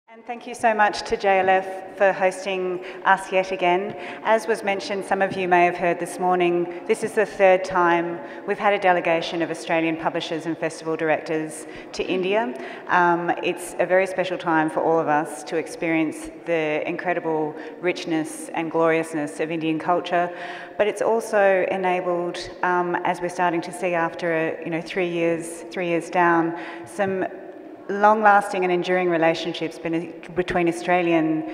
And thank you so much to JLF for hosting us yet again. As was mentioned, some of you may have heard this morning, this is the third time we've had a delegation of Australian publishers and festival directors to India. It's a very special time for all of us to experience the incredible richness and gloriousness of Indian culture, but it's also enabled, as we're starting to see after 3 years down, some long-lasting and enduring relationships between Australian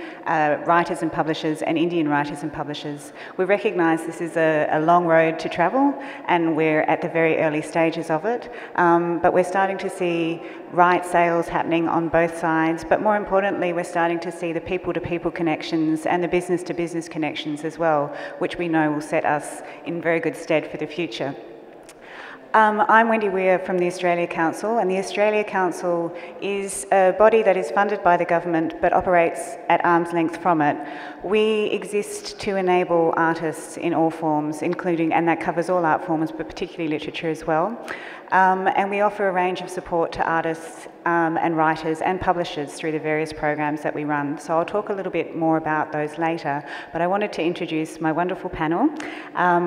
writers and publishers and Indian writers and publishers. We recognise this is a long road to travel, and we're at the very early stages of it, but we're starting to see right sales happening on both sides, but more importantly we're starting to see the people-to-people connections and the business-to-business connections as well, which we know will set us in very good stead for the future. I'm Wendy from the Australia Council, and the Australia Council is a body that is funded by the government but operates at arm's length from it. We exist to enable artists in all forms, including, and that covers all art forms, but particularly literature as well. And we offer a range of support to artists and writers and publishers through the various programs that we run. So I'll talk a little bit more about those later, but I wanted to introduce my wonderful panel.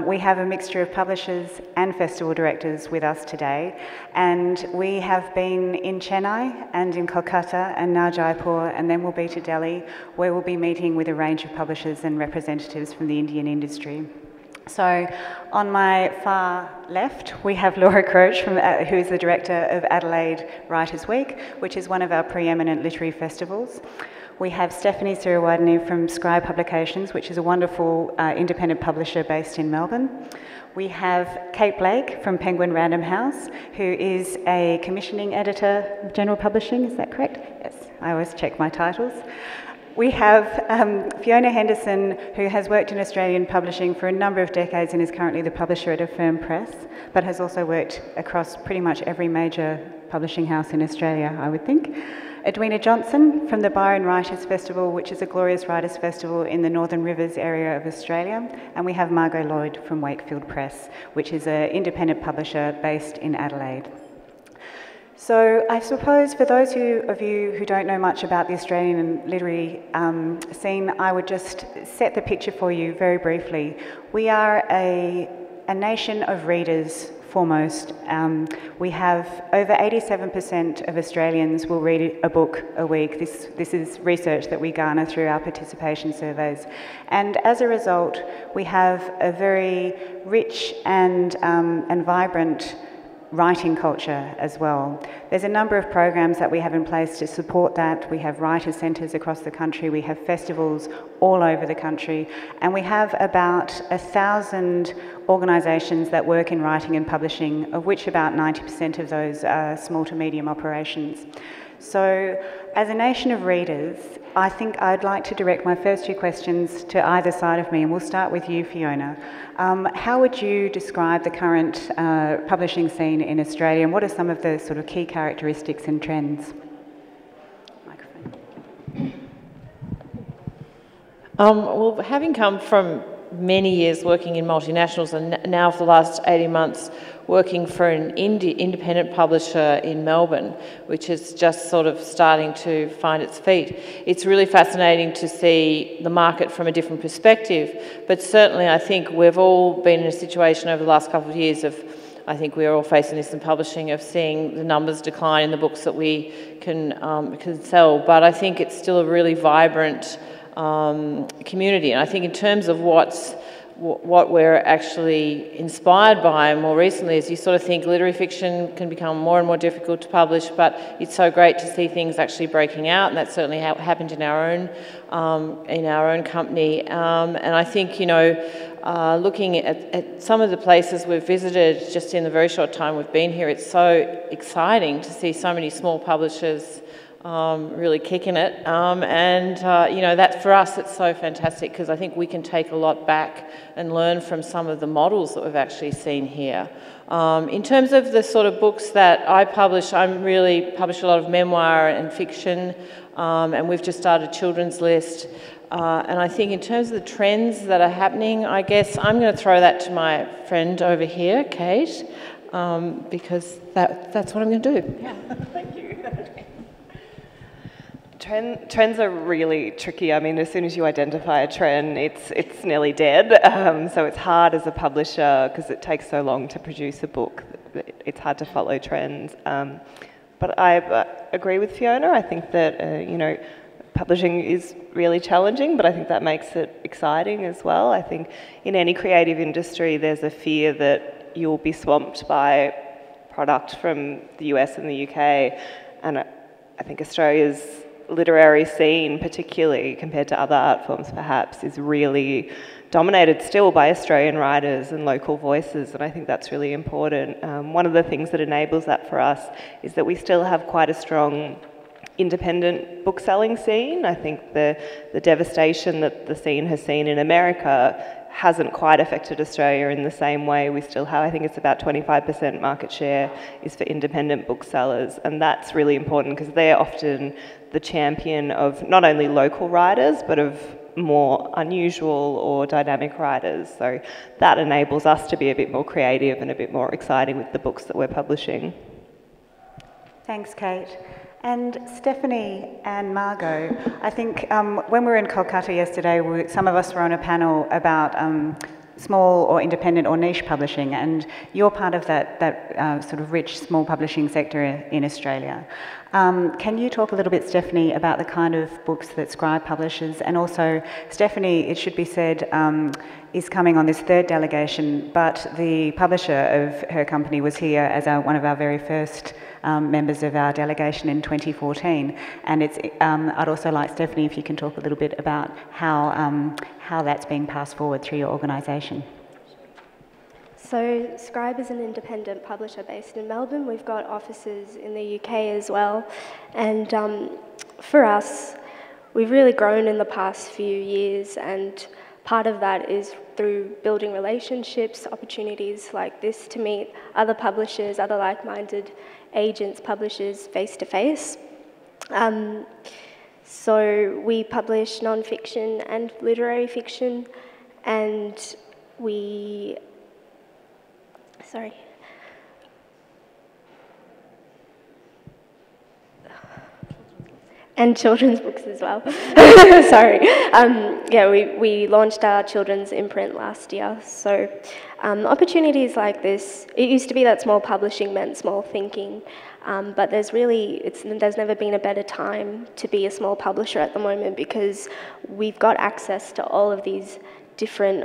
We have a mixture of publishers and festival directors with us today, and we have been in Chennai and in Kolkata and now Jaipur, and then we'll be to Delhi, where we'll be meeting with a range of publishers and representatives from the Indian industry. So on my far left, we have Kroetsch, who is the director of Adelaide Writers' Week, which is one of our preeminent literary festivals. We have Stephanie Siriwardene from Scribe Publications, which is a wonderful independent publisher based in Melbourne. We have Cate Blake from Penguin Random House, who is a commissioning editor, general publishing, is that correct? Yes, I always check my titles. We have Fiona Henderson, who has worked in Australian publishing for a number of decades and is currently the publisher at Wakefield Press, but has also worked across pretty much every major publishing house in Australia, I would think. Edina Johnson from the Byron Writers Festival, which is a glorious writers' festival in the Northern Rivers area of Australia. And we have Margot Llyod from Wakefield Press, which is an independent publisher based in Adelaide. So I suppose for those of you who don't know much about the Australian literary scene, I would just set the picture for you very briefly. We are a nation of readers foremost. We have over 87% of Australians will read a book a week. This is research that we garner through our participation surveys. And as a result, we have a very rich and vibrant writing culture as well. There's a number of programs that we have in place to support that. We have writers' centres across the country, we have festivals all over the country, and we have about 1,000 organisations that work in writing and publishing, of which about 90% of those are small to medium operations. So, as a nation of readers, I think I'd like to direct my first two questions to either side of me, and we'll start with you, Fiona. How would you describe the current publishing scene in Australia, and what are some of the sort of key characteristics and trends? Microphone. Well, having come from many years working in multinationals and now for the last 18 months working for an independent publisher in Melbourne, which is just sort of starting to find its feet. It's really fascinating to see the market from a different perspective, but certainly I think we've all been in a situation over the last couple of years of, I think we are all facing this in publishing, of seeing the numbers decline in the books that we can sell, but I think it's still a really vibrant community. And I think in terms of what we're actually inspired by more recently is you sort of think literary fiction can become more and more difficult to publish, but it's so great to see things actually breaking out, and that certainly happened in our own company. And I think, looking at some of the places we've visited just in the very short time we've been here, it's so exciting to see so many small publishers really kicking it, that for us it's so fantastic because I think we can take a lot back and learn from some of the models that we've actually seen here. In terms of the sort of books that I publish, I really publish a lot of memoir and fiction, and we've just started a children's list. And I think in terms of the trends that are happening, I guess I'm going to throw that to my friend over here, Cate, because that's what I'm going to do. Yeah, thank you. Trends are really tricky. I mean, as soon as you identify a trend, it's nearly dead. So it's hard as a publisher because it takes so long to produce a book. It's hard to follow trends. But I agree with Fiona. I think that, you know, publishing is really challenging, but I think that makes it exciting as well. I think in any creative industry, there's a fear that you'll be swamped by product from the US and the UK. And I think Australia's literary scene, particularly compared to other art forms perhaps, is really dominated still by Australian writers and local voices, and I think that's really important. One of the things that enables that for us is that we still have quite a strong independent bookselling scene. I think the devastation that the scene has seen in America hasn't quite affected Australia in the same way. We still have, I think it's about 25% market share is for independent booksellers, and that's really important because they're often the champion of not only local writers, but of more unusual or dynamic writers. So that enables us to be a bit more creative and a bit more exciting with the books that we're publishing. Thanks, Cate. And Stephanie and Margot, I think when we were in Kolkata yesterday, some of us were on a panel about small or independent or niche publishing, and you're part of that sort of rich small publishing sector in Australia. Can you talk a little bit, Stephanie, about the kind of books that Scribe publishes? And also, Stephanie, it should be said, is coming on this third delegation, but the publisher of her company was here as one of our very first members of our delegation in 2014. And I'd also like, Stephanie, if you can talk a little bit about how that's being passed forward through your organisation. So Scribe is an independent publisher based in Melbourne. We've got offices in the UK as well. And for us, we've really grown in the past few years, and part of that is through building relationships, opportunities like this to meet other publishers, other like-minded agents, publishers face-to-face. So we publish non-fiction and literary fiction, and and children's books as well. Sorry. Yeah, we launched our children's imprint last year. So opportunities like this, it used to be that small publishing meant small thinking, but there's never been a better time to be a small publisher at the moment, because we've got access to all of these different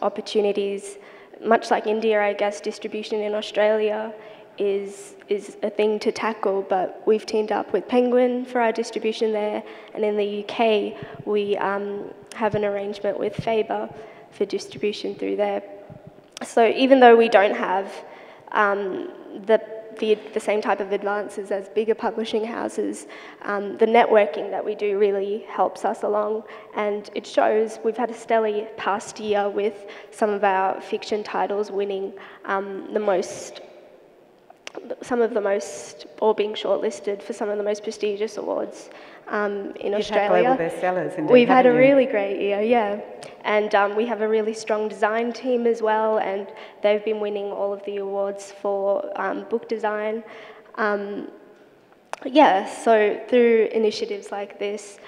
opportunities. Much like India, I guess, distribution in Australia is a thing to tackle, but we've teamed up with Penguin for our distribution there, and in the UK we have an arrangement with Faber for distribution through there. So even though we don't have the same type of advances as bigger publishing houses, the networking that we do really helps us along, and it shows. We've had a stellar past year with some of our fiction titles winning some of the most, or being shortlisted for some of the most prestigious awards in Australia. You've had global bestsellers, indeed. We've had a really great year, yeah. And we have a really strong design team as well, and they've been winning all of the awards for book design. Yeah, so through initiatives like this,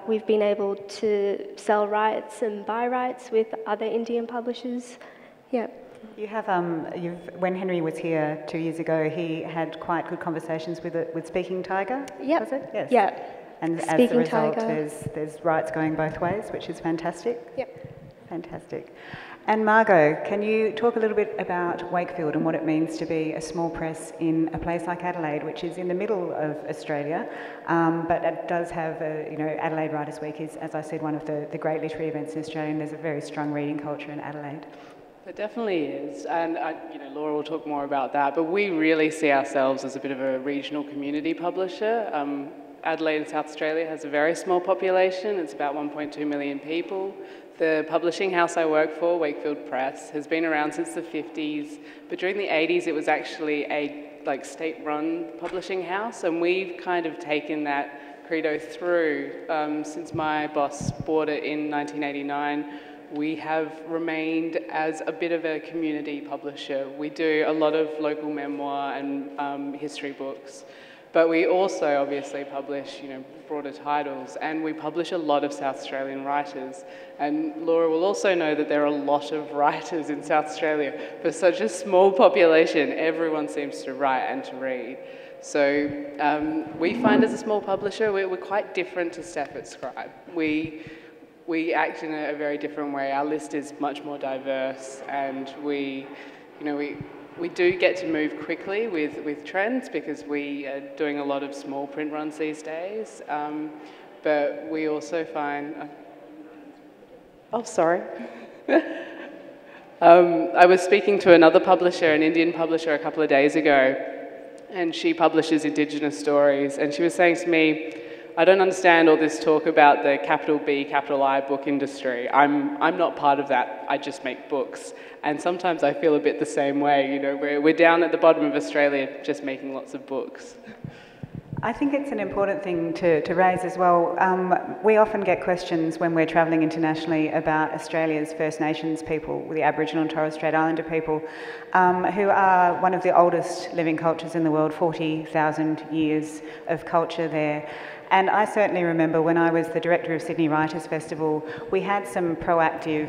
we've been able to sell rights and buy rights with other Indian publishers. Yeah. You have, when Henry was here 2 years ago, he had quite good conversations with Speaking Tiger, yep. was it? Yes. Yeah. And Speaking as a result, Tiger. there's rights going both ways, which is fantastic. Yep. Fantastic. And Margot, can you talk a little bit about Wakefield and what it means to be a small press in a place like Adelaide, which is in the middle of Australia, but it does have, Adelaide Writers' Week is, as I said, one of the great literary events in Australia, and there's a very strong reading culture in Adelaide. It definitely is, and Laura will talk more about that, but we really see ourselves as a bit of a regional community publisher. Adelaide in South Australia has a very small population. It's about 1.2 million people. The publishing house I work for, Wakefield Press, has been around since the 50s, but during the 80s it was actually a state-run publishing house, and we've kind of taken that credo through. Since my boss bought it in 1989, we have remained as a bit of a community publisher. We do a lot of local memoir and history books. But we also obviously publish, broader titles, and we publish a lot of South Australian writers. And Laura will also know that there are a lot of writers in South Australia. For such a small population, everyone seems to write and to read. So we find as a small publisher, we're quite different to Steph at Scribe. We act in a very different way. Our list is much more diverse, and we do get to move quickly with trends because we are doing a lot of small print runs these days. But we also find... Oh, sorry. I was speaking to another publisher, an Indian publisher, a couple of days ago, and she publishes Indigenous stories, and she was saying to me, I don't understand all this talk about the capital B, capital I book industry. I'm not part of that. I just make books. And sometimes I feel a bit the same way. We're down at the bottom of Australia just making lots of books. I think it's an important thing to raise as well. We often get questions when we're travelling internationally about Australia's First Nations people, the Aboriginal and Torres Strait Islander people, who are one of the oldest living cultures in the world, 40,000 years of culture there. And I certainly remember when I was the director of Sydney Writers' Festival, we had some proactive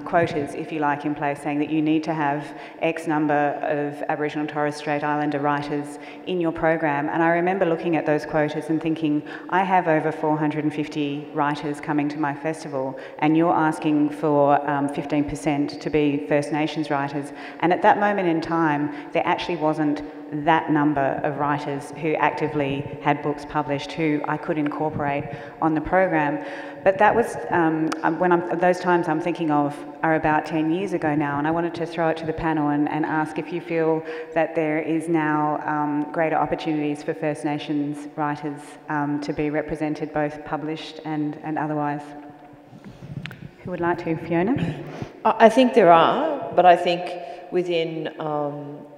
quotas, if you like, in place saying that you need to have X number of Aboriginal and Torres Strait Islander writers in your program. And I remember looking at those quotas and thinking, I have over 450 writers coming to my festival, and you're asking for 15% to be First Nations writers. And at that moment in time, there actually wasn't that number of writers who actively had books published who I could incorporate on the program. But that was, those times I'm thinking of are about 10 years ago now, and I wanted to throw it to the panel and ask if you feel that there is now greater opportunities for First Nations writers to be represented, both published and otherwise. Who would like to? Fiona? I think there are, but I think within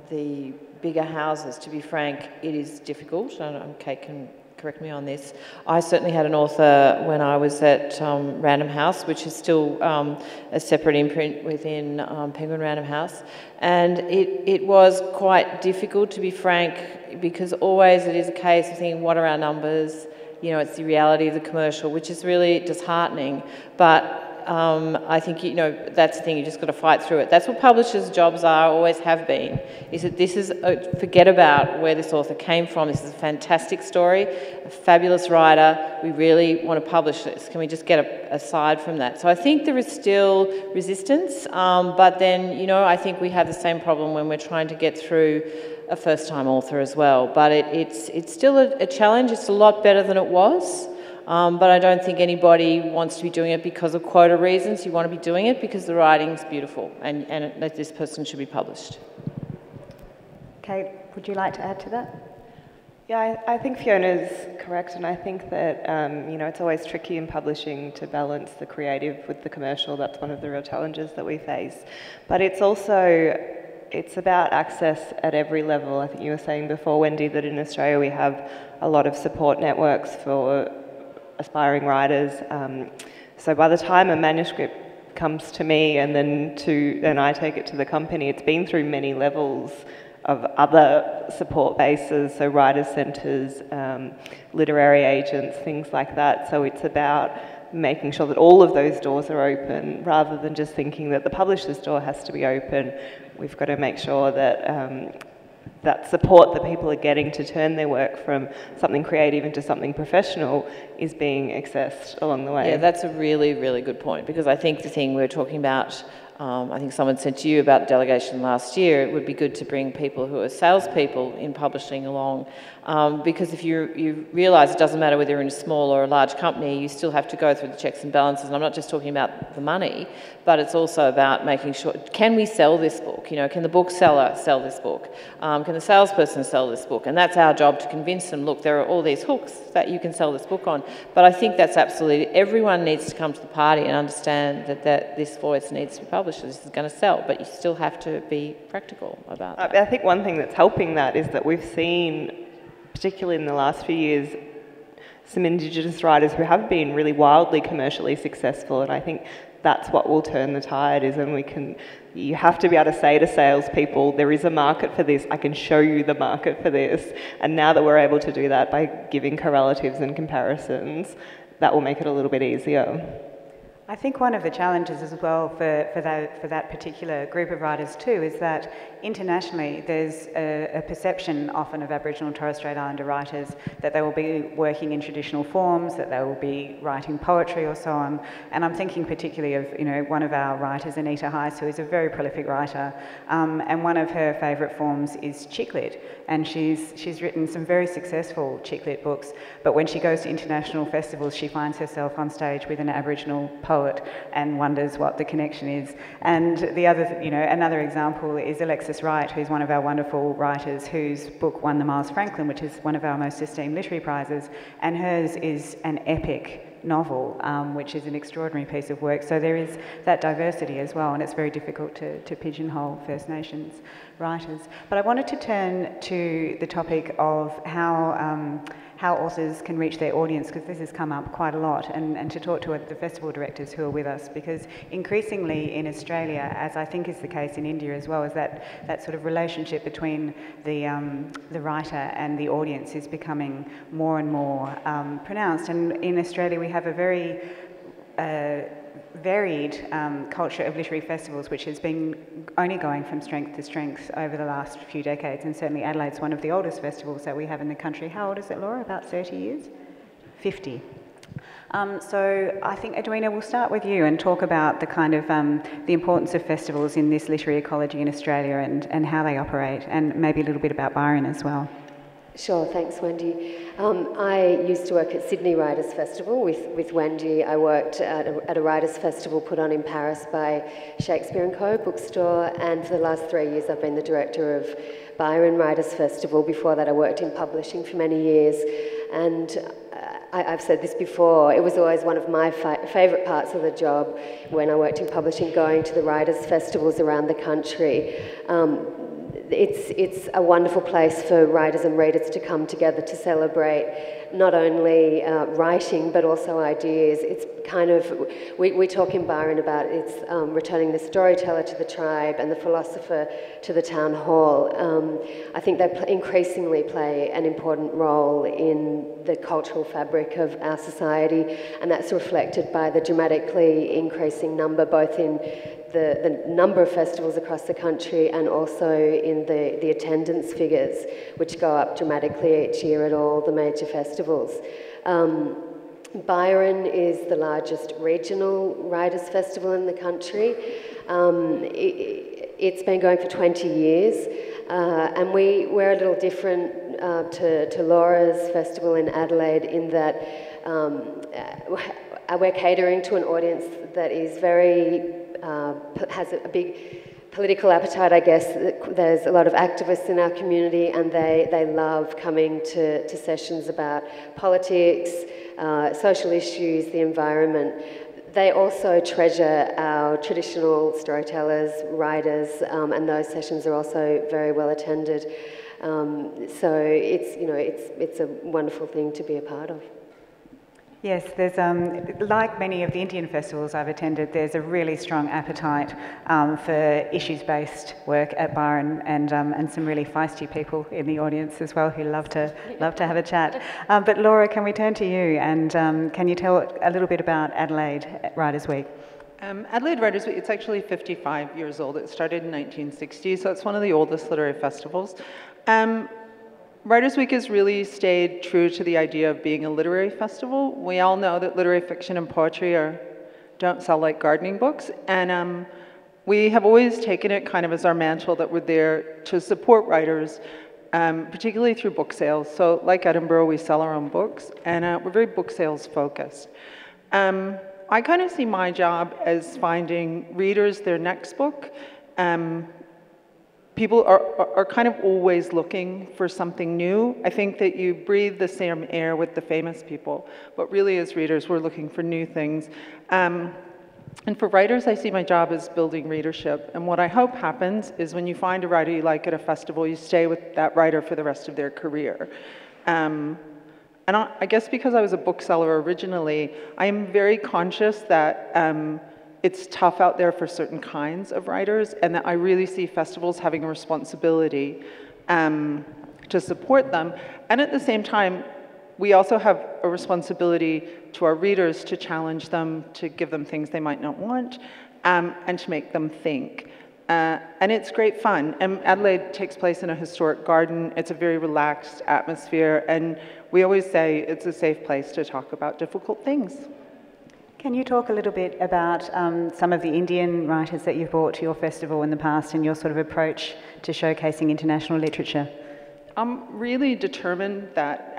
the bigger houses, to be frank, it is difficult, and Cate can correct me on this. I certainly had an author when I was at Random House, which is still a separate imprint within Penguin Random House, and it was quite difficult, to be frank, because always it is a case of thinking, what are our numbers? It's the reality of the commercial, which is really disheartening, but I think, that's the thing, you just got to fight through it. That's what publishers' jobs are, always have been, is that this is, forget about where this author came from, this is a fantastic story, a fabulous writer, we really want to publish this, can we just get aside from that? So I think there is still resistance, but then, I think we have the same problem when we're trying to get through a first-time author as well. But it's still a challenge, it's a lot better than it was. But I don't think anybody wants to be doing it because of quota reasons. You want to be doing it because the writing's beautiful and that this person should be published. Cate, would you like to add to that? Yeah, I think Fiona's correct, and I think that, it's always tricky in publishing to balance the creative with the commercial. That's one of the real challenges that we face. But it's about access at every level. I think you were saying before, Wendy, that in Australia we have a lot of support networks for aspiring writers. So by the time a manuscript comes to me and then I take it to the company, it's been through many levels of other support bases, so writers' centres, literary agents, things like that. So it's about making sure that all of those doors are open, rather than just thinking that the publisher's door has to be open. We've got to make sure that that support that people are getting to turn their work from something creative into something professional is being accessed along the way. Yeah, that's a really, really good point, because I think the thing we were talking about, I think someone said to you about delegation last year, it would be good to bring people who are salespeople in publishing along, because if you realise it doesn't matter whether you're in a small or a large company, you still have to go through the checks and balances, and I'm not just talking about the money, but it's also about making sure, can we sell this book? Can the bookseller sell this book? Can the salesperson sell this book? And that's our job, to convince them, look, there are all these hooks that you can sell this book on. But I think that's absolutely, everyone needs to come to the party and understand that this voice needs to be published, this is going to sell, but you still have to be practical about that. I think one thing that's helping that is that we've seen, particularly in the last few years, some Indigenous writers who have been really wildly commercially successful, and I think that's what will turn the tide, is when you have to be able to say to salespeople, there is a market for this, I can show you the market for this. And now that we're able to do that by giving correlatives and comparisons, that will make it a little bit easier. I think one of the challenges as well for that particular group of writers too is that internationally there's a perception often of Aboriginal and Torres Strait Islander writers that they will be working in traditional forms, that they will be writing poetry or so on. And I'm thinking particularly of, you know, one of our writers, Anita Heiss, who is a very prolific writer, and one of her favourite forms is chick lit. And she's written some very successful chick lit books, but when she goes to international festivals, she finds herself on stage with an Aboriginal poet and wonders what the connection is. And the other, you know, another example is Alexis Wright, who's one of our wonderful writers, whose book won the Miles Franklin, which is one of our most esteemed literary prizes, and hers is an epic novel, which is an extraordinary piece of work. So there is that diversity as well, and it's very difficult to pigeonhole First Nations writers. But I wanted to turn to the topic of how authors can reach their audience, because this has come up quite a lot, and to talk to the festival directors who are with us, because increasingly in Australia, as I think is the case in India as well, is that sort of relationship between the writer and the audience is becoming more and more pronounced. And in Australia we have a very varied culture of literary festivals, which has been only going from strength to strength over the last few decades, and certainly Adelaide's one of the oldest festivals that we have in the country. How old is it, Laura? About 30 years? 50. So I think, Edina, we'll start with you and talk about the kind of the importance of festivals in this literary ecology in Australia and how they operate, and maybe a little bit about Byron as well. Sure, thanks Wendy. I used to work at Sydney Writers' Festival with Wendy. I worked at a writers' festival put on in Paris by Shakespeare & Co. bookstore, and for the last 3 years I've been the director of Byron Writers' Festival. Before that I worked in publishing for many years, and I've said this before, it was always one of my favourite parts of the job when I worked in publishing, going to the writers' festivals around the country. It's a wonderful place for writers and readers to come together to celebrate not only writing but also ideas. It's kind of, we talk in Byron about it's returning the storyteller to the tribe and the philosopher to the town hall. I think they increasingly play an important role in the cultural fabric of our society, and that's reflected by the dramatically increasing number, both in the number of festivals across the country and also in the attendance figures, which go up dramatically each year at all the major festivals. Byron is the largest regional writers' festival in the country. It's been going for 20 years, and we're a little different to Laura's festival in Adelaide in that we're catering to an audience that is very has a big political appetite, I guess. There's a lot of activists in our community, and they love coming to sessions about politics, social issues, the environment. They also treasure our traditional storytellers, writers, and those sessions are also very well attended. So it's a wonderful thing to be a part of. Yes, there's like many of the Indian festivals I've attended, there's a really strong appetite for issues-based work at Byron, and some really feisty people in the audience as well who love to have a chat. But Laura, can we turn to you, and can you tell a little bit about Adelaide Writers' Week? Adelaide Writers' Week, it's actually 55 years old. It started in 1960, so it's one of the oldest literary festivals. Writers' Week has really stayed true to the idea of being a literary festival. We all know that literary fiction and poetry don't sell like gardening books, and we have always taken it kind of as our mantra that we're there to support writers, particularly through book sales. So like Edinburgh, we sell our own books, and we're very book sales focused. I kind of see my job as finding readers their next book. People are kind of always looking for something new. I think that you breathe the same air with the famous people, but really as readers, we're looking for new things. And for writers, I see my job as building readership. And what I hope happens is when you find a writer you like at a festival, you stay with that writer for the rest of their career. And I guess because I was a bookseller originally, I am very conscious that it's tough out there for certain kinds of writers, and that I really see festivals having a responsibility to support them. And at the same time, we also have a responsibility to our readers to challenge them, to give them things they might not want, and to make them think. And it's great fun. And Adelaide takes place in a historic garden. It's a very relaxed atmosphere, and we always say it's a safe place to talk about difficult things. Can you talk a little bit about some of the Indian writers that you've brought to your festival in the past and your sort of approach to showcasing international literature? I'm really determined that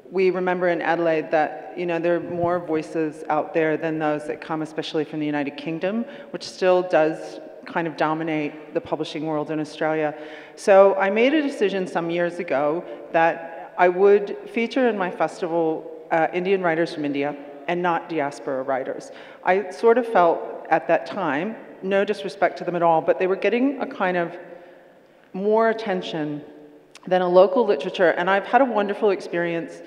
we remember in Adelaide that, you know, there are more voices out there than those that come especially from the United Kingdom, which still does kind of dominate the publishing world in Australia. So I made a decision some years ago that I would feature in my festival Indian writers from India and not diaspora writers. I sort of felt at that time, no disrespect to them at all, but they were getting a kind of more attention than a local literature. And I've had a wonderful experience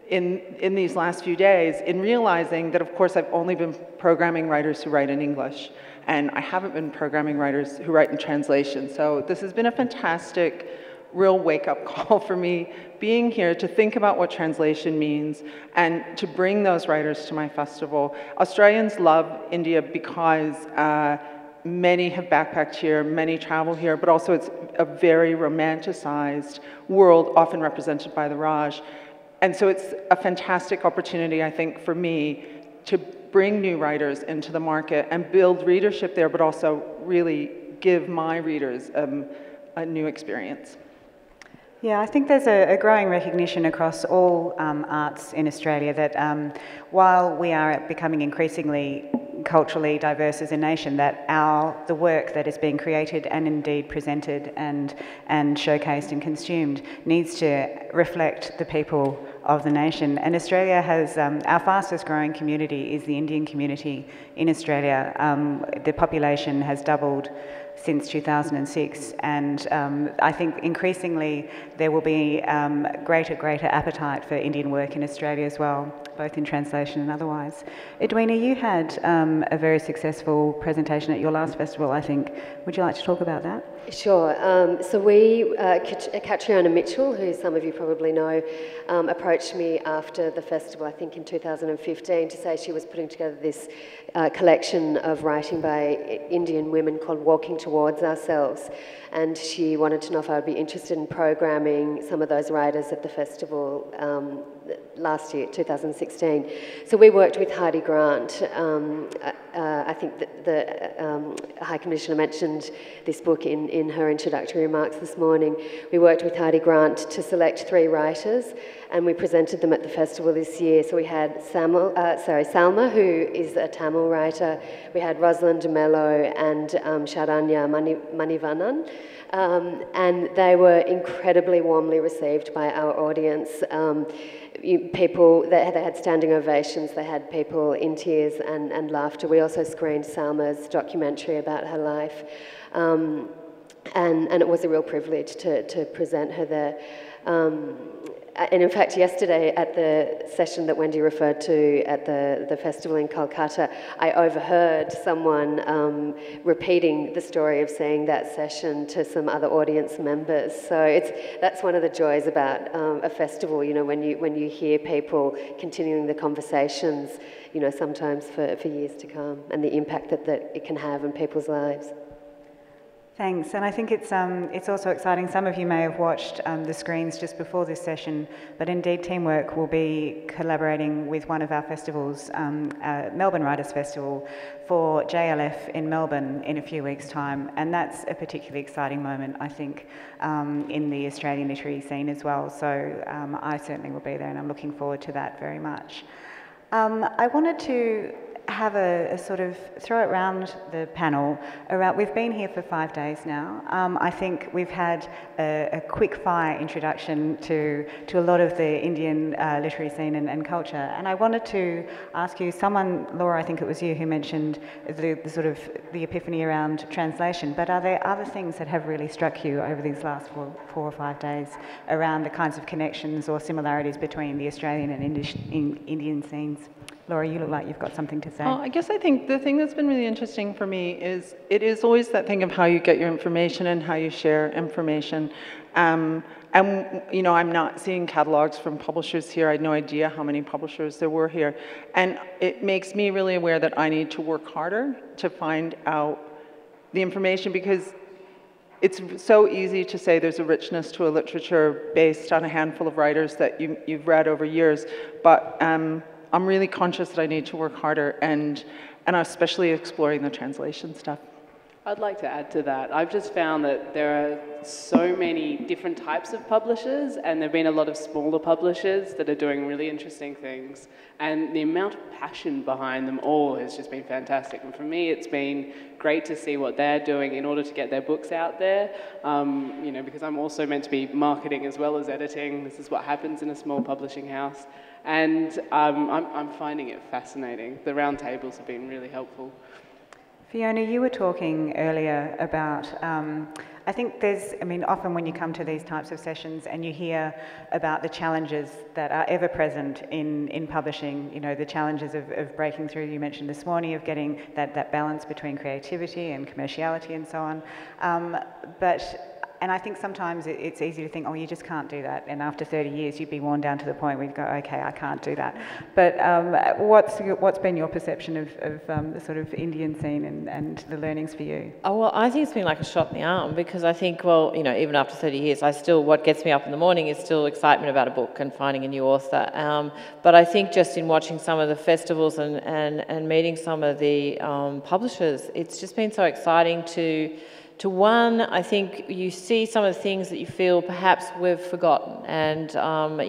in these last few days in realizing that, of course, I've only been programming writers who write in English, and I haven't been programming writers who write in translation. So this has been a fantastic, real wake-up call for me, being here to think about what translation means and to bring those writers to my festival. Australians love India because many have backpacked here, many travel here, but also it's a very romanticized world, often represented by the Raj. And so it's a fantastic opportunity, I think, for me to bring new writers into the market and build readership there, but also really give my readers a new experience. Yeah, I think there's a growing recognition across all arts in Australia that while we are becoming increasingly culturally diverse as a nation, that the work that is being created and indeed presented and showcased and consumed needs to reflect the people of the nation. And Australia has, our fastest growing community is the Indian community in Australia. The population has doubled since 2006, and I think increasingly there will be greater appetite for Indian work in Australia as well, both in translation and otherwise. Edina, you had a very successful presentation at your last festival, I think. Would you like to talk about that? Sure. So we, Catriona Mitchell, who some of you probably know, approached me after the festival, I think in 2015, to say she was putting together this collection of writing by Indian women called Walking Towards Ourselves. And she wanted to know if I would be interested in programming some of those writers at the festival last year, 2016. So we worked with Heidi Grant. I think that the High Commissioner mentioned this book in her introductory remarks this morning. We worked with Heidi Grant to select 3 writers, and we presented them at the festival this year. So we had Salma, who is a Tamil writer. We had Rosalind de Mello and Sharanya Manivanan. And they were incredibly warmly received by our audience. People, they had standing ovations, they had people in tears and laughter. We also screened Salma's documentary about her life. And it was a real privilege to present her there. And in fact, yesterday at the session that Wendy referred to at the festival in Kolkata, I overheard someone repeating the story of seeing that session to some other audience members. So that's one of the joys about a festival, you know, when you hear people continuing the conversations, you know, sometimes for years to come, and the impact that it can have on people's lives. Thanks, and I think it's also exciting. Some of you may have watched the screens just before this session, but indeed Teamwork will be collaborating with one of our festivals, Melbourne Writers Festival, for JLF in Melbourne in a few weeks' time, and that's a particularly exciting moment, I think, in the Australian literary scene as well. So I certainly will be there, and I'm looking forward to that very much. I wanted to have a sort of throw it around the panel. We've been here for 5 days now. I think we've had a quick fire introduction to a lot of the Indian literary scene and culture. And I wanted to ask you, Laura, I think it was you who mentioned the sort of the epiphany around translation, but are there other things that have really struck you over these last 4 or 5 days around the kinds of connections or similarities between the Australian and Indian scenes? Laura, you look like you've got something to say. I guess I think the thing that's been really interesting for me is it is always that thing of how you get your information and how you share information. And, you know, I'm not seeing catalogs from publishers here. I had no idea how many publishers there were here. And it makes me really aware that I need to work harder to find out the information, because it's so easy to say there's a richness to a literature based on a handful of writers that you've read over years, but I'm really conscious that I need to work harder, and especially exploring the translation stuff. I'd like to add to that. I've just found that there are so many different types of publishers, and there have been a lot of smaller publishers that are doing really interesting things. And the amount of passion behind them all has just been fantastic. And for me, it's been great to see what they're doing in order to get their books out there. You know, because I'm also meant to be marketing as well as editing. This is what happens in a small publishing house. And I'm finding it fascinating. The roundtables have been really helpful. Fiona, you were talking earlier about, I think there's, I mean, often when you come to these types of sessions and you hear about the challenges that are ever present in publishing, you know, the challenges of breaking through, you mentioned this morning, of getting that balance between creativity and commerciality and so on. And I think sometimes it's easy to think, oh, you just can't do that. And after 30 years, you'd be worn down to the point where you go, okay, I can't do that. But what's been your perception of the sort of Indian scene and the learnings for you? Oh, well, I think it's been like a shot in the arm, because I think, well, you know, even after 30 years, what gets me up in the morning is still excitement about a book and finding a new author. But I think just in watching some of the festivals and meeting some of the publishers, it's just been so exciting to one, I think you see some of the things that you feel perhaps we've forgotten, and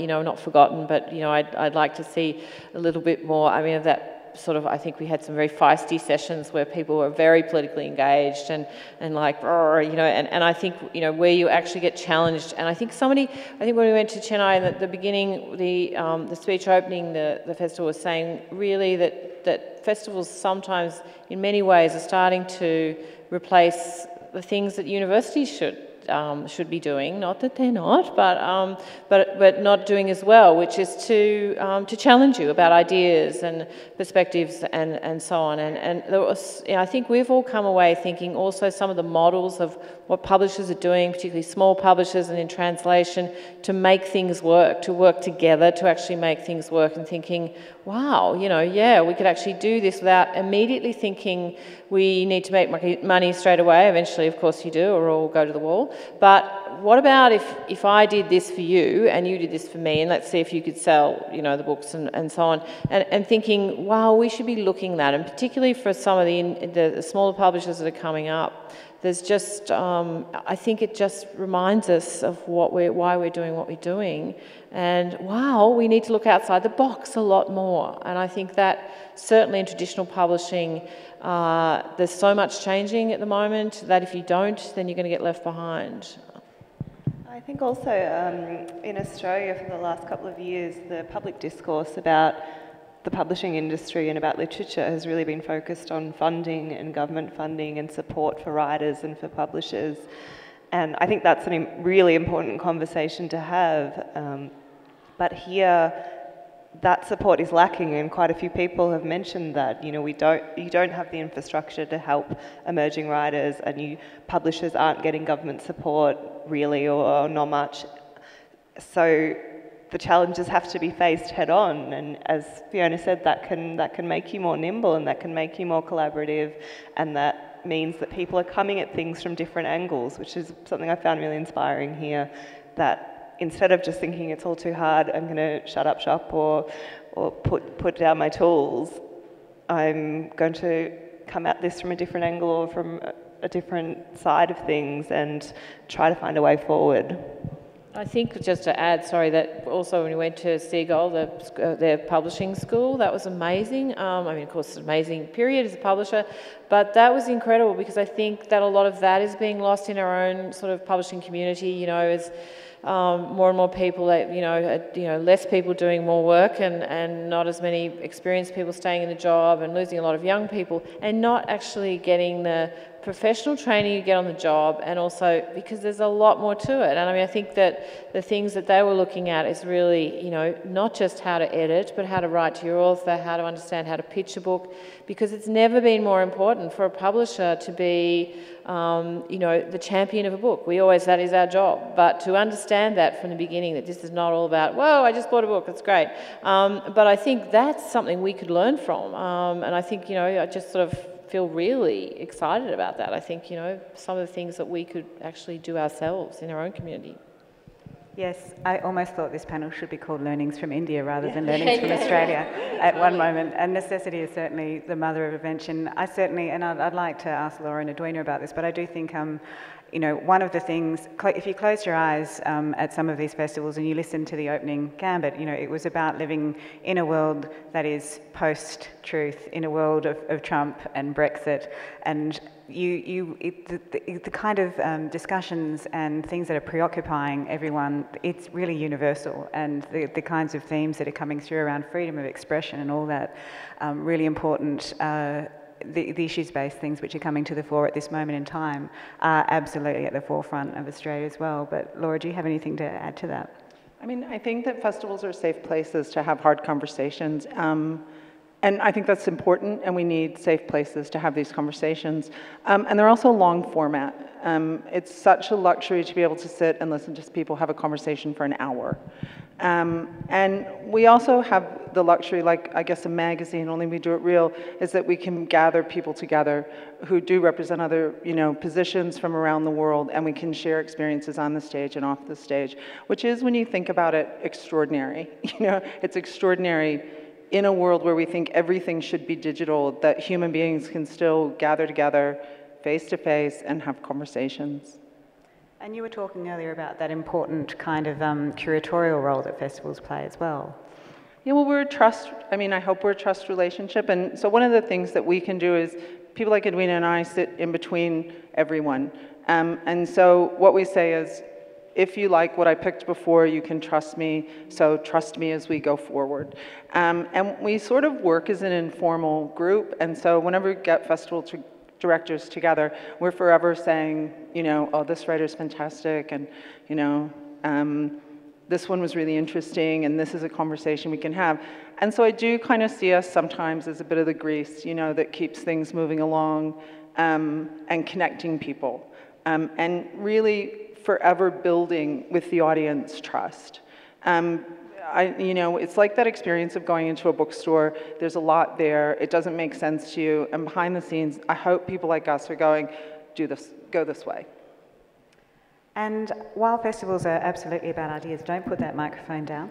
you know, not forgotten, but you know, I'd like to see a little bit more. I mean, of that sort of, I think we had some very feisty sessions where people were very politically engaged and like, you know, and I think, you know, where you actually get challenged. And I think when we went to Chennai at the beginning, the speech opening the festival was saying really that festivals sometimes, in many ways, are starting to replace the things that universities should be doing. Not that they're not, but not doing as well, which is to challenge you about ideas and perspectives and so on. And there was, you know, I think we've all come away thinking also some of the models of what publishers are doing, particularly small publishers and in translation, to make things work, to work together to actually make things work, and thinking, wow, you know, yeah, we could actually do this without immediately thinking we need to make money straight away. Eventually, of course, you do, or all go to the wall. But what about if I did this for you and you did this for me, and let's see if you could sell, you know, the books and so on, and thinking, wow, we should be looking at that, and particularly for some of the smaller publishers that are coming up. There's just, I think it just reminds us of why we're doing what we're doing, and wow, we need to look outside the box a lot more. And I think that certainly in traditional publishing, there's so much changing at the moment that if you don't, then you're going to get left behind. I think also in Australia for the last couple of years, the public discourse about the publishing industry and about literature has really been focused on funding and government funding and support for writers and for publishers. And I think that's a really important conversation to have. But here, that support is lacking, and quite a few people have mentioned that. You know, you don't have the infrastructure to help emerging writers, and publishers aren't getting government support really, or not much. So the challenges have to be faced head on, and as Fiona said, that can make you more nimble, and that can make you more collaborative, and that means that people are coming at things from different angles, which is something I found really inspiring here, that instead of just thinking it's all too hard, I'm going to shut up shop or put down my tools, I'm going to come at this from a different angle or from a different side of things and try to find a way forward. I think just to add, sorry, that also when we went to Seagull, their publishing school, that was amazing. I mean, of course, it's an amazing period as a publisher, But that was incredible because I think that a lot of that is being lost in our own sort of publishing community, you know, as more and more people, less people doing more work and not as many experienced people staying in the job and losing a lot of young people and not actually getting the professional training you get on the job, and also because there's a lot more to it. And I mean, I think that the things that they were looking at is really, you know, not just how to edit, but how to write to your author, how to understand how to pitch a book, because it's never been more important for a publisher to be, you know, the champion of a book. That is our job. But to understand that from the beginning, that this is not all about, whoa, I just bought a book, that's great. But I think that's something we could learn from. And I think, you know, I just sort of feel really excited about that. I think, you know, some of the things that we could actually do ourselves in our own community. Yes, I almost thought this panel should be called Learnings from India rather than Learnings from Australia at one moment. And necessity is certainly the mother of invention. I'd like to ask Laura and Edina about this, but I do think, you know, one of the things, if you close your eyes at some of these festivals and you listen to the opening gambit, you know, it was about living in a world that is post-truth, in a world of Trump and Brexit, and the kind of discussions and things that are preoccupying everyone, it's really universal, and the kinds of themes that are coming through around freedom of expression and all that, really important the issues-based things which are coming to the fore at this moment in time are absolutely at the forefront of Australia as well. But Laura, do you have anything to add to that? I mean, I think that festivals are safe places to have hard conversations. And I think that's important, and we need safe places to have these conversations. And they're also long format. It's such a luxury to be able to sit and listen to people have a conversation for an hour. And we also have the luxury, like I guess a magazine, only we do it real, is that we can gather people together who do represent other, you know, positions from around the world, and we can share experiences on the stage and off the stage, which is, when you think about it, extraordinary. You know, it's extraordinary in a world where we think everything should be digital, that human beings can still gather together face to face and have conversations. And you were talking earlier about that important kind of curatorial role that festivals play as well. Yeah, well, I hope we're a trust relationship. And so one of the things that we can do is, people like Edina and I sit in between everyone. And so what we say is, if you like what I picked before, you can trust me, so trust me as we go forward. And we sort of work as an informal group, and so whenever we get festival directors together, we're forever saying, you know, oh, this writer's fantastic, and, you know, this one was really interesting, and this is a conversation we can have. And so I do kind of see us sometimes as a bit of the grease, you know, that keeps things moving along, and connecting people, and really forever building with the audience trust. You know, it's like that experience of going into a bookstore. There's a lot there. It doesn't make sense to you. And behind the scenes, I hope people like us are going, do this, go this way. And while festivals are absolutely about ideas, don't put that microphone down,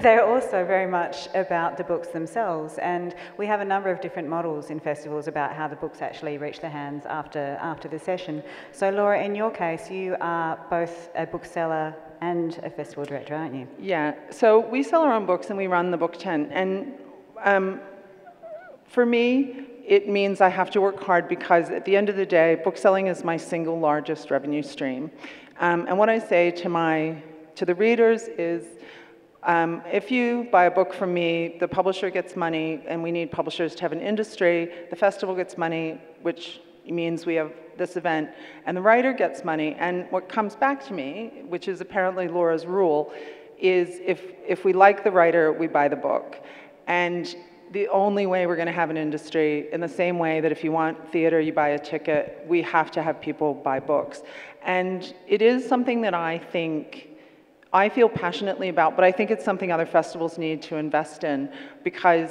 they're also very much about the books themselves. And we have a number of different models in festivals about how the books actually reach the hands after the session. So Laura, in your case, you are both a bookseller and a festival director, aren't you? Yeah, so we sell our own books and we run the book tent. And for me, it means I have to work hard, because at the end of the day, bookselling is my single largest revenue stream. And what I say to the readers is, if you buy a book from me, the publisher gets money, and we need publishers to have an industry. The festival gets money, which means we have this event, and the writer gets money. And what comes back to me, which is apparently Laura's rule, is if we like the writer, we buy the book. And the only way we're going to have an industry, in the same way that if you want theater, you buy a ticket, we have to have people buy books. And it is something that I feel passionately about, but I think it's something other festivals need to invest in, because,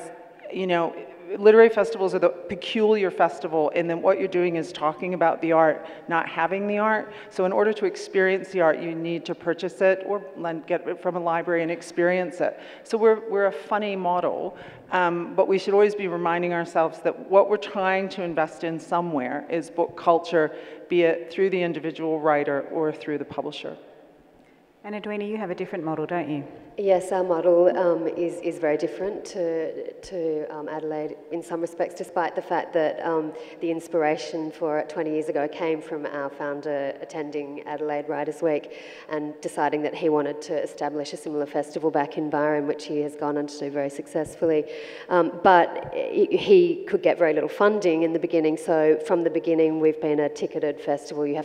you know, literary festivals are the peculiar festival in that what you're doing is talking about the art, not having the art. So in order to experience the art, you need to purchase it or get it from a library and experience it. So we're a funny model, but we should always be reminding ourselves that what we're trying to invest in somewhere is book culture, be it through the individual writer or through the publisher. And Edina, you have a different model, don't you? Yes, our model is very different to Adelaide in some respects, despite the fact that the inspiration for it 20 years ago came from our founder attending Adelaide Writers' Week and deciding that he wanted to establish a similar festival back in Byron, which he has gone on to do very successfully. But he could get very little funding in the beginning, so from the beginning we've been a ticketed festival. You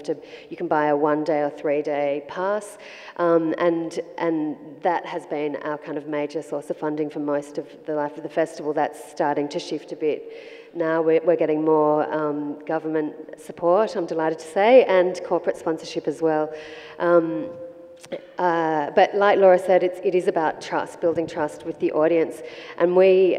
can buy a 1-day or 3-day pass, and that has been our kind of major source of funding for most of the life of the festival. That's starting to shift a bit. Now we're getting more government support, I'm delighted to say, and corporate sponsorship as well. But like Laura said, it is about trust, building trust with the audience. And we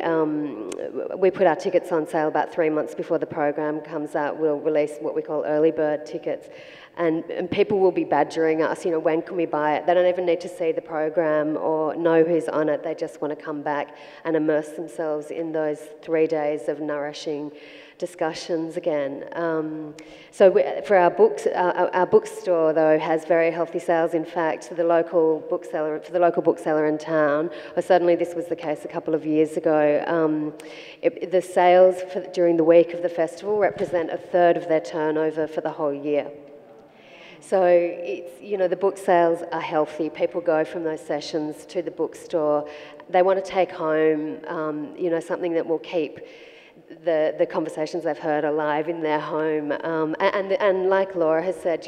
put our tickets on sale about 3 months before the program comes out. We'll release what we call early bird tickets. And people will be badgering us, when can we buy it? They don't even need to see the program or know who's on it. They just want to come back and immerse themselves in those 3 days of nourishing discussions again. For our books, our bookstore though has very healthy sales. In fact, for the local bookseller in town, or certainly this was the case a couple of years ago, the sales during the week of the festival represent 1/3 of their turnover for the whole year. So it's, the book sales are healthy. People go from those sessions to the bookstore. They want to take home, something that will keep the conversations they've heard alive in their home. And like Laura has said,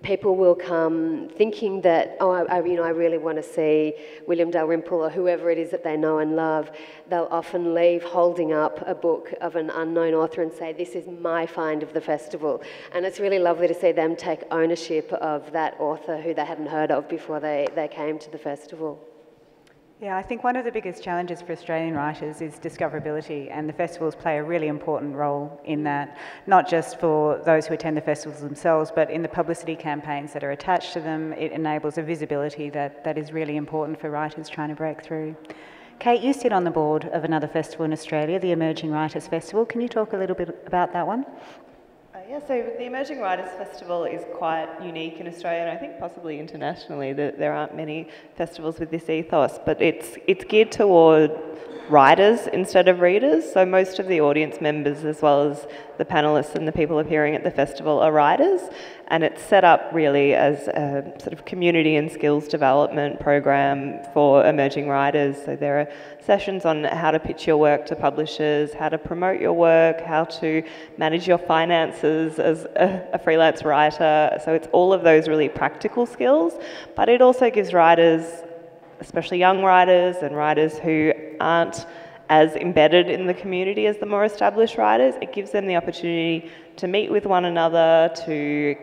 people will come thinking that, I really want to see William Dalrymple or whoever it is that they know and love. They'll often leave holding up a book of an unknown author and say, this is my find of the festival. And it's really lovely to see them take ownership of that author who they hadn't heard of before they came to the festival. Yeah, I think one of the biggest challenges for Australian writers is discoverability, and the festivals play a really important role in that, not just for those who attend the festivals themselves, but in the publicity campaigns that are attached to them. It enables a visibility that is really important for writers trying to break through. Cate, you sit on the board of another festival in Australia, the Emerging Writers Festival. Can you talk a little bit about that one? So the Emerging Writers Festival is quite unique in Australia, and I think possibly internationally. There aren't many festivals with this ethos, but it's geared toward writers instead of readers. So most of the audience members, as well as the panellists and the people appearing at the festival, are writers, and it's set up really as a sort of community and skills development program for emerging writers. So there are sessions on how to pitch your work to publishers, how to promote your work, how to manage your finances as a freelance writer. So it's all of those really practical skills, but it also gives writers, especially young writers and writers who aren't as embedded in the community as the more established writers, it gives them the opportunity to meet with one another, to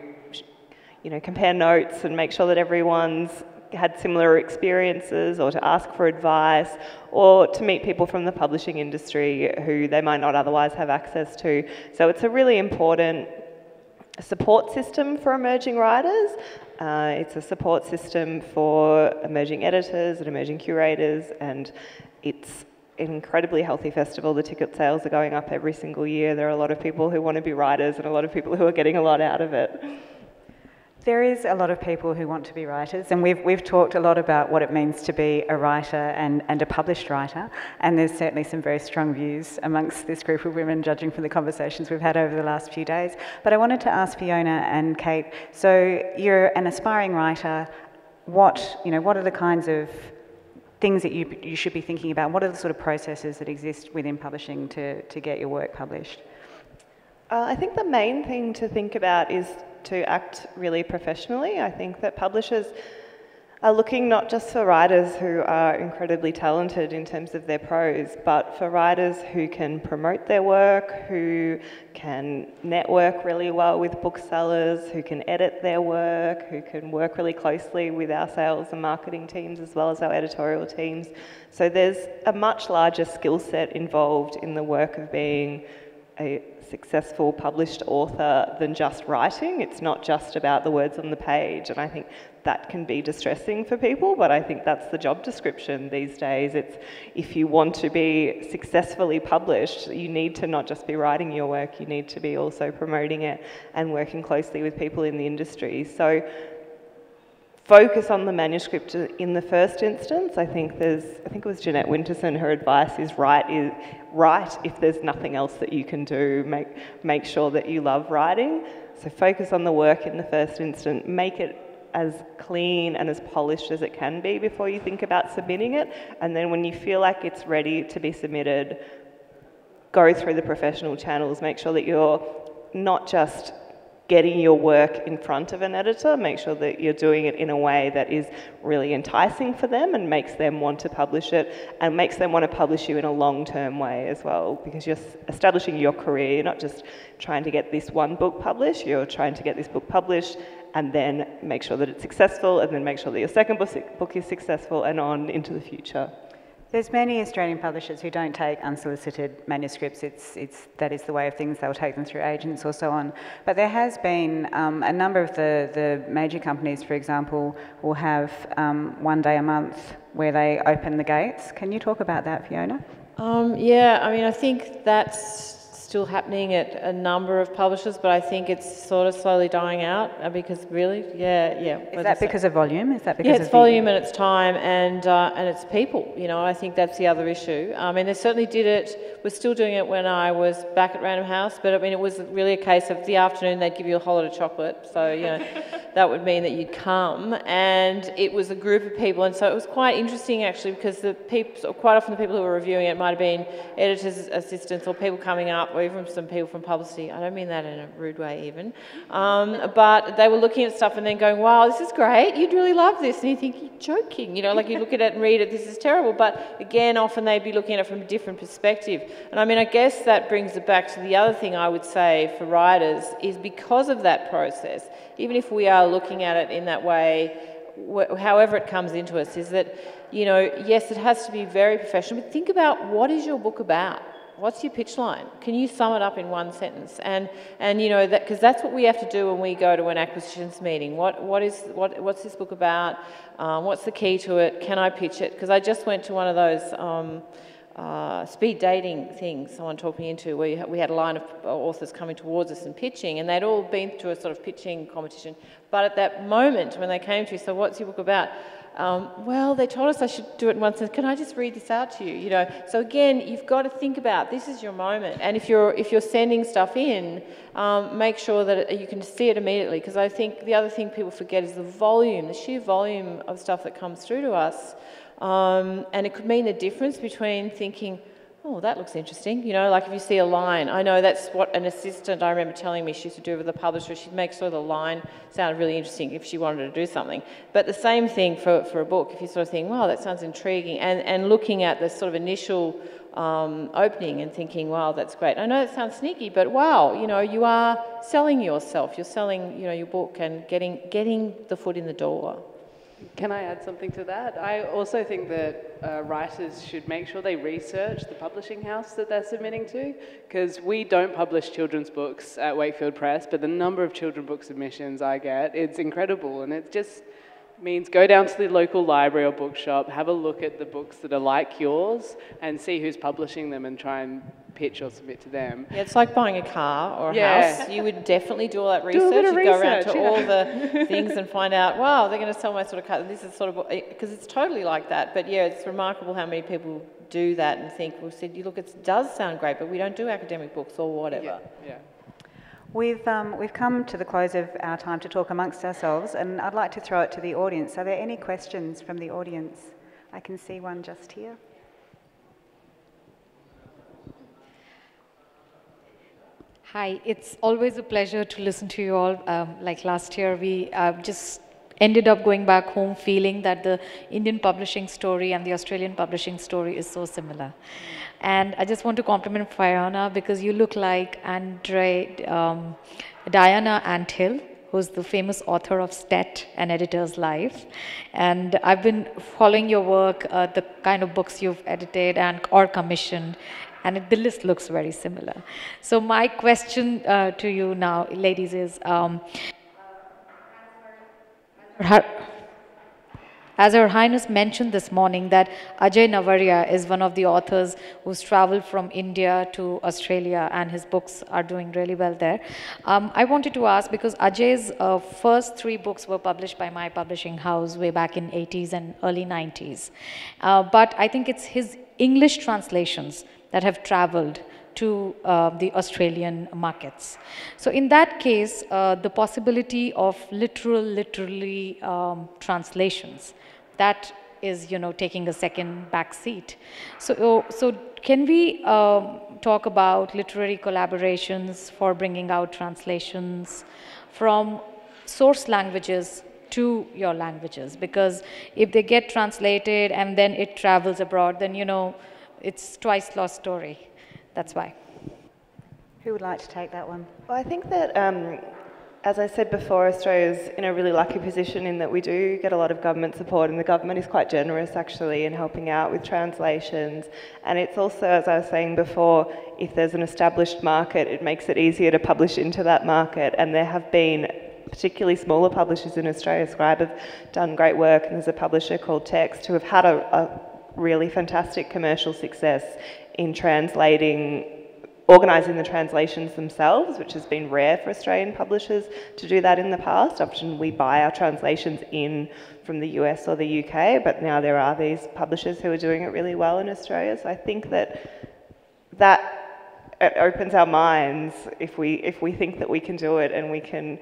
compare notes and make sure that everyone's had similar experiences, or to ask for advice, or to meet people from the publishing industry who they might not otherwise have access to. So it's a really important support system for emerging writers. It's a support system for emerging editors and emerging curators, and it's an incredibly healthy festival. The ticket sales are going up every single year. There are a lot of people who want to be writers and a lot of people who are getting a lot out of it. There is a lot of people who want to be writers, and we've talked a lot about what it means to be a writer and a published writer, and there's certainly some very strong views amongst this group of women, judging from the conversations we've had over the last few days. But I wanted to ask Fiona and Cate, so you're an aspiring writer. What are the kinds of things that you should be thinking about? What are the sort of processes that exist within publishing to get your work published? I think the main thing to think about is to act really professionally. I think that publishers are looking not just for writers who are incredibly talented in terms of their prose, but for writers who can promote their work, who can network really well with booksellers, who can edit their work, who can work really closely with our sales and marketing teams as well as our editorial teams. So there's a much larger skill set involved in the work of being a successful published author than just writing. It's not just about the words on the page, and I think that can be distressing for people, but I think that's the job description these days. It's, if you want to be successfully published, you need to not just be writing your work, you need to be also promoting it and working closely with people in the industry. So focus on the manuscript in the first instance. I think it was Jeanette Winterson, her advice is write if there's nothing else that you can do. Make sure that you love writing. So focus on the work in the first instance, make it as clean and as polished as it can be before you think about submitting it. And then when you feel like it's ready to be submitted, go through the professional channels, make sure that you're not just getting your work in front of an editor, make sure that you're doing it in a way that is really enticing for them and makes them want to publish it and makes them want to publish you in a long-term way as well, because you're establishing your career. You're not just trying to get this one book published, you're trying to get this book published and then make sure that it's successful and then make sure that your second book is successful and on into the future. There's many Australian publishers who don't take unsolicited manuscripts. That is the way of things. They'll take them through agents or so on. But there has been a number of the major companies, for example, will have one day a month where they open the gates. Can you talk about that, Fiona? Yeah, I mean, I think that's still happening at a number of publishers, but I think it's sort of slowly dying out because really, yeah. Is that because of volume? Is that because it's volume and it's time and it's people. You know, I think that's the other issue. I mean, they certainly did it. We're still doing it when I was back at Random House, but I mean, it was really a case of the afternoon they'd give you a whole lot of chocolate, so you know, that would mean that you'd come, and it was a group of people, and so it was quite interesting actually because the people, quite often the people who were reviewing it might have been editors' assistants or people coming up, or even some people from publicity. I don't mean that in a rude way even. But they were looking at stuff and then going, wow, this is great, you'd really love this. And you think, you're joking, you know, like you look at it and read it, this is terrible. But again, often they'd be looking at it from a different perspective. And I mean, I guess that brings it back to the other thing I would say for writers is because of that process, even if we are looking at it in that way, however it comes into us, is that, you know, yes, it has to be very professional, but think about what is your book about? What's your pitch line? Can you sum it up in one sentence? And you know, that because that's what we have to do when we go to an acquisitions meeting. What's this book about? What's the key to it? Can I pitch it? Because I just went to one of those speed dating things someone talked me into, where we had a line of authors coming towards us and pitching, and they'd all been through a sort of pitching competition. But at that moment when they came to me, so what's your book about? Well, they told us I should do it in one sentence. Can I just read this out to you? You know, so again, you've got to think about this is your moment, and if you're sending stuff in, make sure that you can see it immediately. Because I think the other thing people forget is the volume, the sheer volume of stuff that comes through to us, and it could mean the difference between thinking, oh, that looks interesting. You know, like if you see a line, I know that's what an assistant, I remember telling me she used to do with a publisher. She'd make sure the line sounded really interesting if she wanted to do something. But the same thing for a book, if you sort of think, wow, that sounds intriguing, and looking at the sort of initial opening and thinking, wow, that's great. I know that sounds sneaky, but wow, you know, you are selling yourself. You're selling, you know, your book and getting the foot in the door. Can I add something to that? I also think that writers should make sure they research the publishing house that they're submitting to, because we don't publish children's books at Wakefield Press, but the number of children's book submissions I get, it's incredible, and it just means go down to the local library or bookshop, have a look at the books that are like yours, and see who's publishing them and try and pitch or submit to them. Yeah, it's like buying a car or a house. You would definitely do all that research. You'd go around to all the things and find out, wow, they're going to sell my sort of car. This is sort of, because it's totally like that. But yeah, it's remarkable how many people do that and think, well, said, look, it does sound great, but we don't do academic books or whatever. Yeah. We've come to the close of our time to talk amongst ourselves, and I'd like to throw it to the audience. Are there any questions from the audience? I can see one just here. Hi, it's always a pleasure to listen to you all. Like last year, we just ended up going back home feeling that the Indian publishing story and the Australian publishing story is so similar. And I just want to compliment Fiona because you look like Diana Anthill, who's the famous author of Cate, An Editor's Life. And I've been following your work, the kind of books you've edited or commissioned, and the list looks very similar. So my question to you now, ladies, is As Her Highness mentioned this morning, that Ajay Navaria is one of the authors who's traveled from India to Australia, and his books are doing really well there. I wanted to ask, because Ajay's first 3 books were published by my publishing house way back in 80s and early 90s. But I think it's his English translations that have traveled to the Australian markets. So in that case, the possibility of literally translations, that is, taking a second back seat. So can we talk about literary collaborations for bringing out translations from source languages to your languages? Because if they get translated and then it travels abroad, then, it's twice lost story. That's why. Who would like to take that one? Well, I think that, as I said before, Australia's in a really lucky position in that we do get a lot of government support, and the government is quite generous actually in helping out with translations. And it's also, as I was saying before, if there's an established market, it makes it easier to publish into that market. And there have been particularly smaller publishers in Australia. Scribe have done great work, and there's a publisher called Text who have had a really fantastic commercial success in organising the translations themselves, which has been rare for Australian publishers to do that in the past. Often we buy our translations in from the US or the UK, but now there are these publishers who are doing it really well in Australia. So I think that it opens our minds if we think that we can do it and we can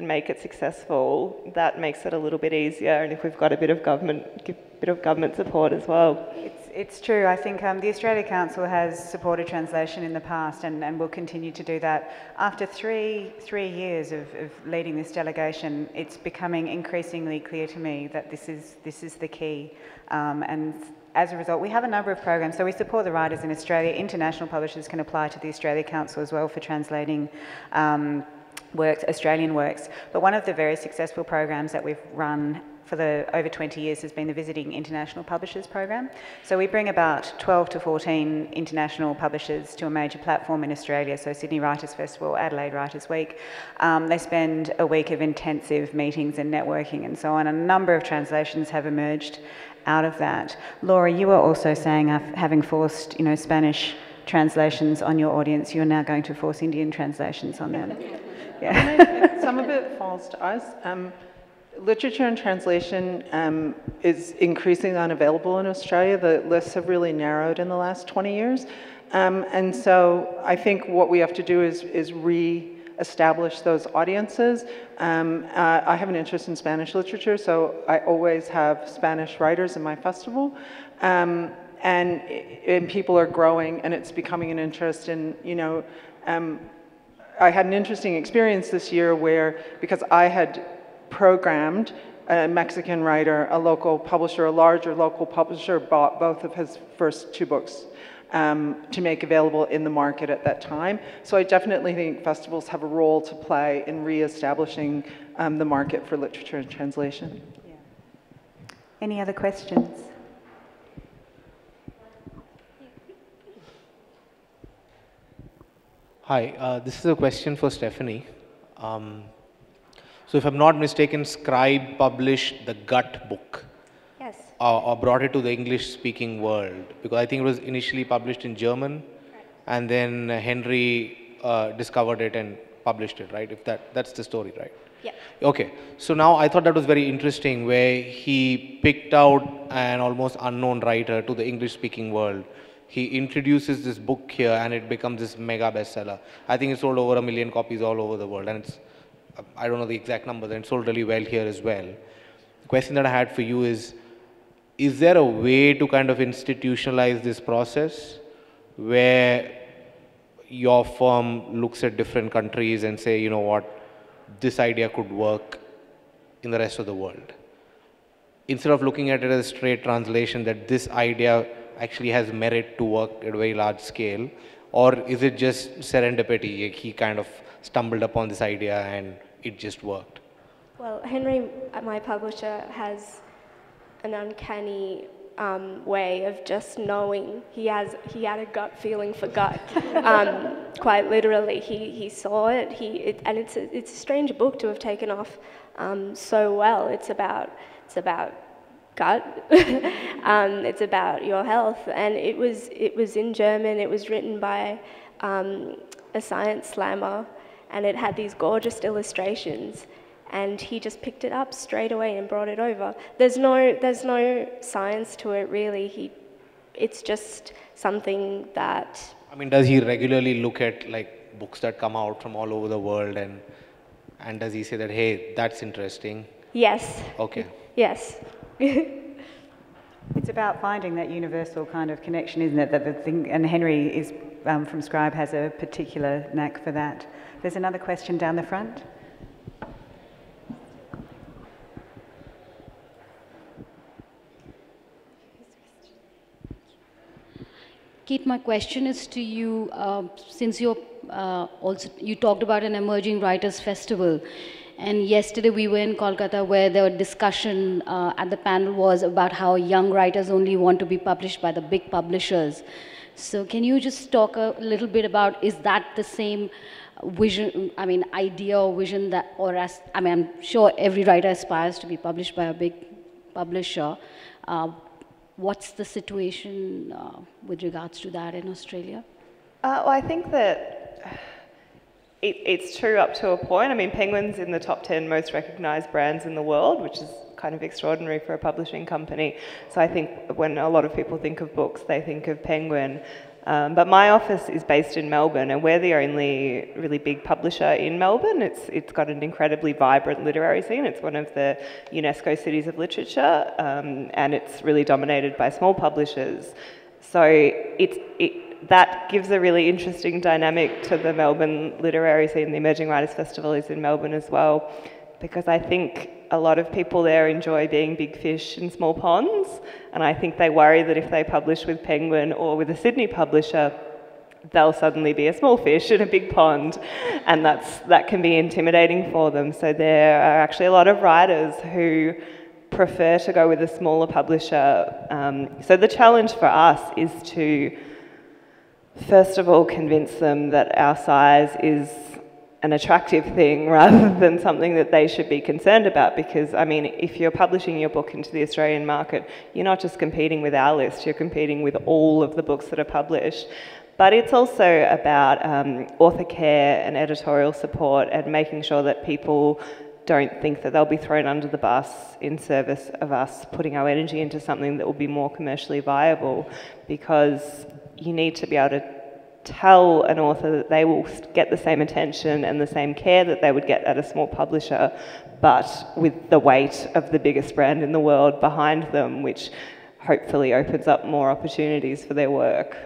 make it successful. That makes it a little bit easier, and if we've got a bit of government support as well. It's true. I think the Australia Council has supported translation in the past and will continue to do that. After three years of leading this delegation, it's becoming increasingly clear to me that this is the key. And as a result, we have a number of programs. So we support the writers in Australia. International publishers can apply to the Australia Council as well for translating Australian works. But one of the very successful programs that we've run for over 20 years has been the Visiting International Publishers program. So we bring about 12 to 14 international publishers to a major platform in Australia, so Sydney Writers Festival, Adelaide Writers Week. They spend a week of intensive meetings and networking and so on. A number of translations have emerged out of that. Laura, you were also saying, having forced Spanish translations on your audience, you're now going to force Indian translations on them. Yeah. Some of it falls to us. Literature and translation is increasingly unavailable in Australia. The lists have really narrowed in the last 20 years. And so I think what we have to do is re-establish those audiences. I have an interest in Spanish literature, so I always have Spanish writers in my festival. And people are growing, and it's becoming an interest in, I had an interesting experience this year where, because I had programmed a Mexican writer, a local publisher, a larger local publisher bought both of his first 2 books to make available in the market at that time. So I definitely think festivals have a role to play in re-establishing the market for literature and translation. Yeah. Any other questions? Hi, this is a question for Stephanie. So if I'm not mistaken, Scribe published the Gut book. Yes. Or brought it to the English-speaking world, because I think it was initially published in German, and then Henry discovered it and published it, right? If that's the story, right? Yeah. Okay. So now I thought that was very interesting, where he picked out an almost unknown writer to the English-speaking world. He introduces this book here, and it becomes this mega bestseller. I think it sold over 1 million copies all over the world, and it's, I don't know the exact numbers, and it sold really well here as well. The question that I had for you is there a way to kind of institutionalize this process where your firm looks at different countries and say, you know what, this idea could work in the rest of the world? Instead of looking at it as a straight translation, that this idea actually has merit to work at a very large scale, or is it just serendipity? He kind of stumbled upon this idea and it just worked. Well, Henry, my publisher, has an uncanny way of just knowing. He had a gut feeling for gut. Quite literally, he saw it. And it's a strange book to have taken off so well. It's about gut. It's about your health, and it was in German. It was written by a science slammer, and it had these gorgeous illustrations. And he just picked it up straight away and brought it over. There's no science to it really. It's just something that. I mean, does he regularly look at like books that come out from all over the world, and does he say that, hey, that's interesting? Yes. Okay. Yes. It's about finding that universal kind of connection, isn't it? That the thing, and Henry is from Scribe has a particular knack for that. There's another question down the front. Cate, my question is to you, since you talked about an emerging writers festival, and yesterday we were in Kolkata where the discussion at the panel was about how young writers only want to be published by the big publishers. So can you just talk a little bit about, is that the same vision, idea or vision that, I'm sure every writer aspires to be published by a big publisher. What's the situation with regards to that in Australia? Well, I think that it's true up to a point. I mean, Penguin's in the top 10 most recognised brands in the world, which is kind of extraordinary for a publishing company. So I think when a lot of people think of books, they think of Penguin. But my office is based in Melbourne, and we're the only really big publisher in Melbourne. It's got an incredibly vibrant literary scene. It's one of the UNESCO cities of literature, and it's really dominated by small publishers. So that gives a really interesting dynamic to the Melbourne literary scene. The Emerging Writers Festival is in Melbourne as well, because I think a lot of people there enjoy being big fish in small ponds, and I think they worry that if they publish with Penguin or with a Sydney publisher, they'll suddenly be a small fish in a big pond, and that can be intimidating for them. So there are actually a lot of writers who prefer to go with a smaller publisher. So the challenge for us is to, first of all, convince them that our size is an attractive thing rather than something that they should be concerned about, because if you're publishing your book into the Australian market, you're not just competing with our list, you're competing with all of the books that are published. But it's also about author care and editorial support and making sure that people don't think that they'll be thrown under the bus in service of us putting our energy into something that will be more commercially viable, because you need to be able to tell an author that they will get the same attention and the same care that they would get at a small publisher, but with the weight of the biggest brand in the world behind them, which hopefully opens up more opportunities for their work.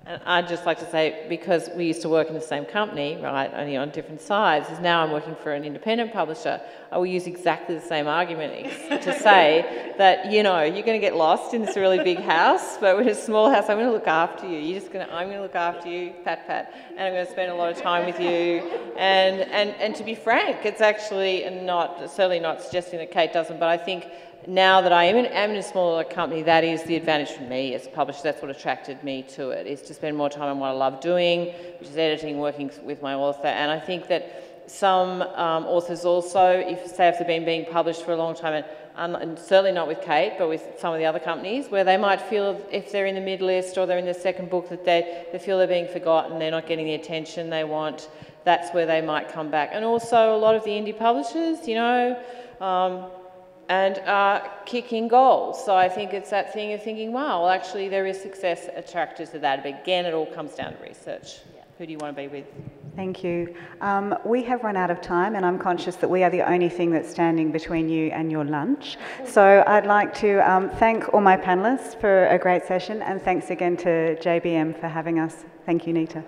And I'd just like to say, because we used to work in the same company, right, only on different sides, is now I'm working for an independent publisher, I will use exactly the same argument to say that, you're going to get lost in this really big house, but with a small house, I'm going to look after you. I'm going to look after you, pat, pat, and I'm going to spend a lot of time with you. And to be frank, it's actually certainly not suggesting that Cate doesn't, but I think now that I am in a smaller company, that is the advantage for me as a publisher. That's what attracted me to it, is to spend more time on what I love doing, which is editing, working with my author. And I think that some authors also, if they've been being published for a long time, and certainly not with Cate, but with some of the other companies, where they might feel if they're in the mid-list or they're in their second book that they feel they're being forgotten, they're not getting the attention they want, that's where they might come back. And also a lot of the indie publishers, and kicking goals. So I think it's that thing of thinking, wow, well, actually there is success attractors to that. But again, it all comes down to research. Yeah. Who do you want to be with? Thank you. We have run out of time, and I'm conscious that we are the only thing that's standing between you and your lunch. So I'd like to thank all my panellists for a great session, and thanks again to JBM for having us. Thank you, Nita.